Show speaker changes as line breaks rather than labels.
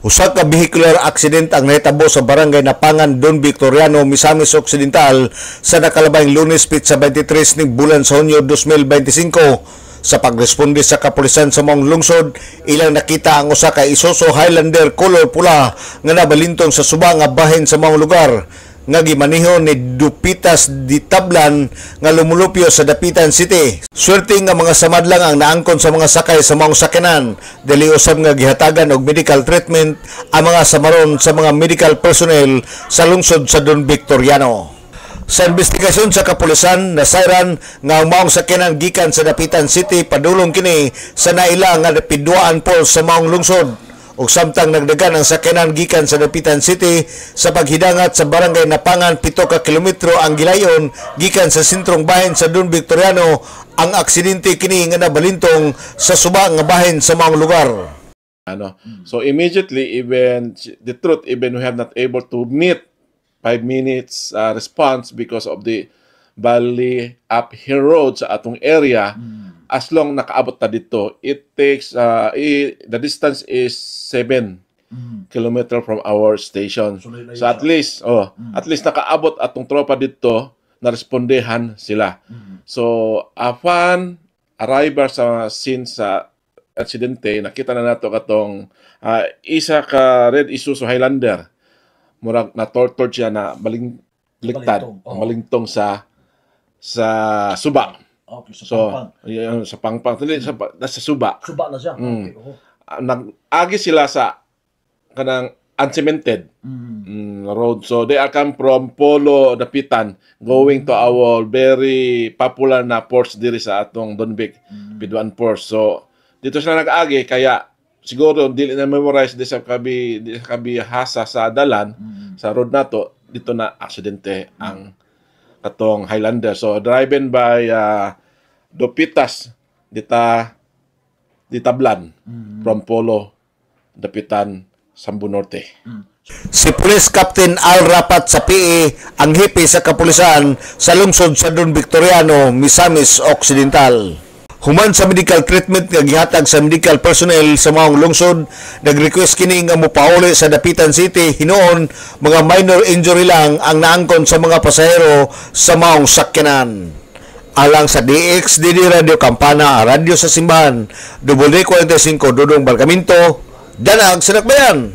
Usa ka vehicular accident ang nahitabo sa barangay Napangan, Don Victoriano, Misamis Occidental sa nakalabayng Lunes, Pitsa 23 ning bulan sa Hunyo 2025. Sa pagresponde sa kapulisan sa maong lungsod, ilang nakita ang usa ka Isuzu Highlander color pula nga nabalintong sa suba nga bahin sa maong lugar nga gimaniho ni Dupitas di Tablan nga lumulupyo sa Dapitan City. Swerte nga mga samadlang ang naangkon sa mga sakay sa maong sakyanan, dili usab nga gihatagan og medical treatment ang mga samaron sa mga medical personnel sa lungsod sa Don Victoriano. Sa investigasyon sa kapulisan, nasayran nga ang maong sakyanan gikan sa Dapitan City padulong kini sa naila nga Piduaan Falls sa maong lungsod. Ug samtang nagdagan ang sakyanan gikan sa Dapitan City sa paghidangat sa barangay Napangan, 7 ka kilometro ang gilayon gikan sa sentrong bahin sa Don Victoriano, ang aksidente kini nga nabalintong sa suba nga bahin sa maong lugar.
So immediately, even the truth, even we have not able to meet 5 minutes response because of the Bali uphill road sa atong area. As long nakaabot ta dito, it takes the distance is 7 kilometer from our station. So at least nakaabot atong tropa dito, na respondehan sila. So upon arrival sa scene sa aksidente, nakita na nato katong isa ka red Isuzu Highlander, murag na tortured siya na malingtong sa suba.
Okay,
so sa pangpang sa suba
na siya. Okay,
nag-agi sila sa kanang uncemented road. So they are come from Polo, Dapitan, going to our very popular na ports diri sa atong Don Vic, Piduaan Ports. So dito sila nag-agi, kaya siguro dili na memorize di sa kabihasa sa dalan sa road nato, dito na aksidente ang katong Highlander. So driven by Dupitas di Tablan from Polo, Dapitan, Sambu Norte.
Si Police Captain Al Rapat sa PE ang hipi sa kapulisan sa lungsod sa Don Victoriano, Misamis Occidental. Human sa medical treatment nga gihatag sa medical personnel sa maong lungsod, nag-request kini nga mopauli sa Dapitan City hinuon mga minor injury lang ang naangkon sa mga pasahero sa maong sakyanan. Alang sa DXDD Radio Campana, radyo sa simbahan, WD45 Dudong Barcaminto, Danag Sinakbayan.